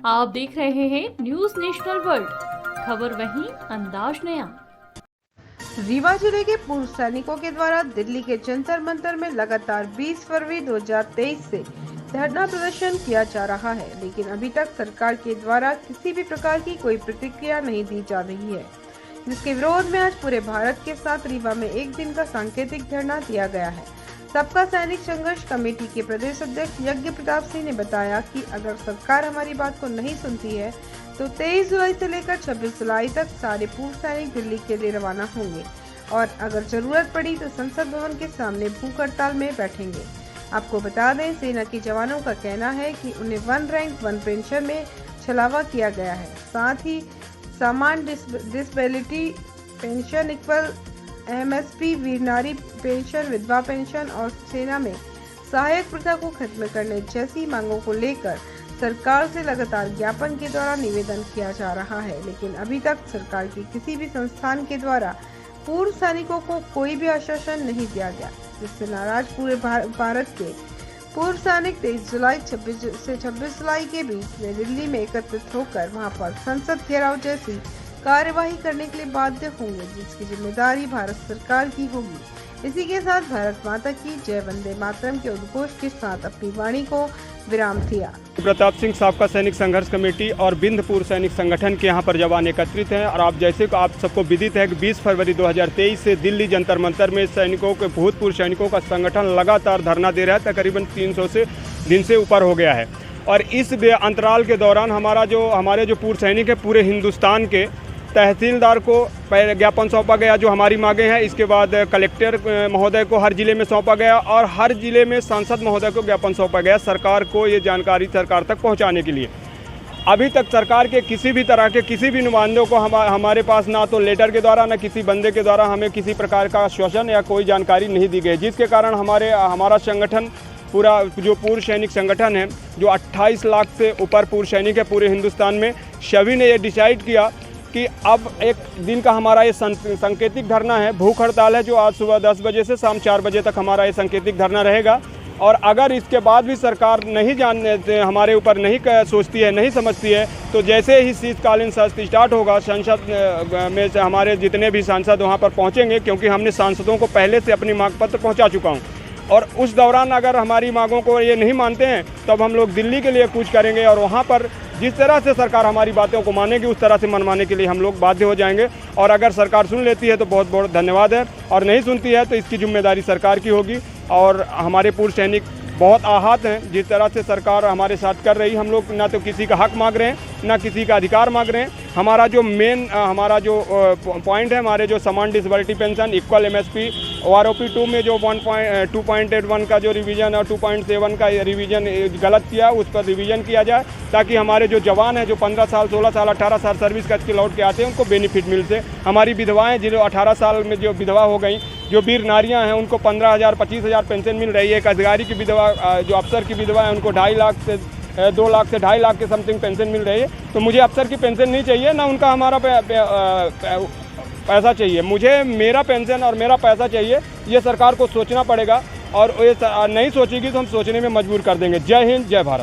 आप देख रहे हैं न्यूज नेशनल वर्ल्ड, खबर वहीं अंदाज नया। रीवा जिले के पूर्व सैनिकों के द्वारा दिल्ली के जंतर मंतर में लगातार 20 फरवरी 2023 से धरना प्रदर्शन किया जा रहा है, लेकिन अभी तक सरकार के द्वारा किसी भी प्रकार की कोई प्रतिक्रिया नहीं दी जा रही है, जिसके विरोध में आज पूरे भारत के साथ रीवा में एक दिन का सांकेतिक धरना दिया गया है। सबका सैनिक संघर्ष कमेटी के प्रदेश अध्यक्ष यज्ञ प्रताप सिंह ने बताया कि अगर सरकार हमारी बात को नहीं सुनती है तो 23 जुलाई से लेकर 26 जुलाई तक सारे पूर्व सैनिक दिल्ली के लिए रवाना होंगे और अगर जरूरत पड़ी तो संसद भवन के सामने भूख हड़ताल में बैठेंगे। आपको बता दें, सेना के जवानों का कहना है कि उन्हें 1 रैंक 1 पेंशन में छलावा किया गया है। साथ ही समान डिसेबिलिटी पेंशन इक्वल MSP, वीर नारी पेंशन, विधवा पेंशन और सेना में सहायक प्रथा को खत्म करने जैसी मांगों को लेकर सरकार से लगातार ज्ञापन के द्वारा निवेदन किया जा रहा है, लेकिन अभी तक सरकार के किसी भी संस्थान के द्वारा पूर्व सैनिकों को कोई भी आश्वासन नहीं दिया गया, जिससे नाराज पूरे भारत के पूर्व सैनिक 23 जुलाई से 26 जुलाई के बीच में दिल्ली में एकत्रित होकर वहां पर संसद घेराव जैसी कार्यवाही करने के लिए बाध्य होंगे, जिसकी जिम्मेदारी भारत सरकार की होगी। इसी के साथ भारत माता की जय, वंदे मातरम के उद्घोष के साथ अपनी वाणी को विराम दिया। प्रताप सिंह साबका सैनिक संघर्ष कमेटी और बिंद पूर्व सैनिक संगठन के यहाँ पर जवान एकत्रित हैं और आप जैसे को आप सबको विदित है कि 20 फरवरी 2023 से दिल्ली जंतर मंतर में सैनिकों के भूतपूर्व सैनिकों का संगठन लगातार धरना दे रहा है। तकरीबन 300 दिन से ऊपर हो गया है और इस अंतराल के दौरान हमारे जो पूर्व सैनिक है पूरे हिंदुस्तान के तहसीलदार को ज्ञापन सौंपा गया जो हमारी मांगे हैं। इसके बाद कलेक्टर महोदय को हर जिले में सौंपा गया और हर जिले में सांसद महोदय को ज्ञापन सौंपा गया सरकार को ये जानकारी सरकार तक पहुंचाने के लिए। अभी तक सरकार के किसी भी तरह के किसी भी नुमाइंदों को हमारे पास ना तो लेटर के द्वारा ना किसी बंदे के द्वारा हमें किसी प्रकार का आश्वासन या कोई जानकारी नहीं दी गई, जिसके कारण हमारा संगठन पूरा जो पूर्व सैनिक संगठन है जो 28 लाख से ऊपर पूर्व सैनिक है पूरे हिंदुस्तान में, सभी ने ये डिसाइड किया कि अब एक दिन का हमारा ये सांकेतिक धरना है, भूख हड़ताल है, जो आज सुबह 10 बजे से शाम 4 बजे तक हमारा ये सांकेतिक धरना रहेगा। और अगर इसके बाद भी सरकार नहीं हमारे ऊपर नहीं सोचती है, नहीं समझती है, तो जैसे ही शीतकालीन सत्र स्टार्ट होगा संसद में से हमारे जितने भी सांसद वहाँ पर पहुँचेंगे, क्योंकि हमने सांसदों को पहले से अपनी मांग पत्र पहुँचा चुका हूँ और उस दौरान अगर हमारी मांगों को ये नहीं मानते हैं तब हम लोग दिल्ली के लिए कूच करेंगे और वहाँ पर जिस तरह से सरकार हमारी बातों को मानेगी उस तरह से मनवाने के लिए हम लोग बाध्य हो जाएंगे। और अगर सरकार सुन लेती है तो बहुत बहुत धन्यवाद है, और नहीं सुनती है तो इसकी जिम्मेदारी सरकार की होगी। और हमारे पूर्व सैनिक बहुत आहत हैं जिस तरह से सरकार हमारे साथ कर रही। हम लोग ना तो किसी का हक मांग रहे हैं ना किसी का अधिकार मांग रहे हैं। हमारा जो पॉइंट है, हमारे जो समान disability pension equal MSP OROP 2 में जो 2.81 का जो रिवीजन और 2.7 का रिवीजन गलत किया, उस पर रिवीजन किया जाए ताकि हमारे जो जवान हैं जो 15 साल 16 साल 18 साल सर्विस करके लौट के आते हैं उनको बेनिफिट मिल से। हमारी विधवाएँ जो 18 साल में जो विधवा हो गई, जो वीर नारियां हैं उनको 15,000 25,000 पेंशन मिल रही है। एक अधिकारी की विधवा जो अफसर की विधवा है उनको 2.5 लाख से 2 लाख से 2.5 लाख के समथिंग पेंशन मिल रही है। तो मुझे अफसर की पेंशन नहीं चाहिए, ना उनका हमारा पैसा चाहिए, मुझे मेरा पेंशन और मेरा पैसा चाहिए। ये सरकार को सोचना पड़ेगा और ये नहीं सोचेगी तो हम सोचने में मजबूर कर देंगे। जय हिंद, जय भारत।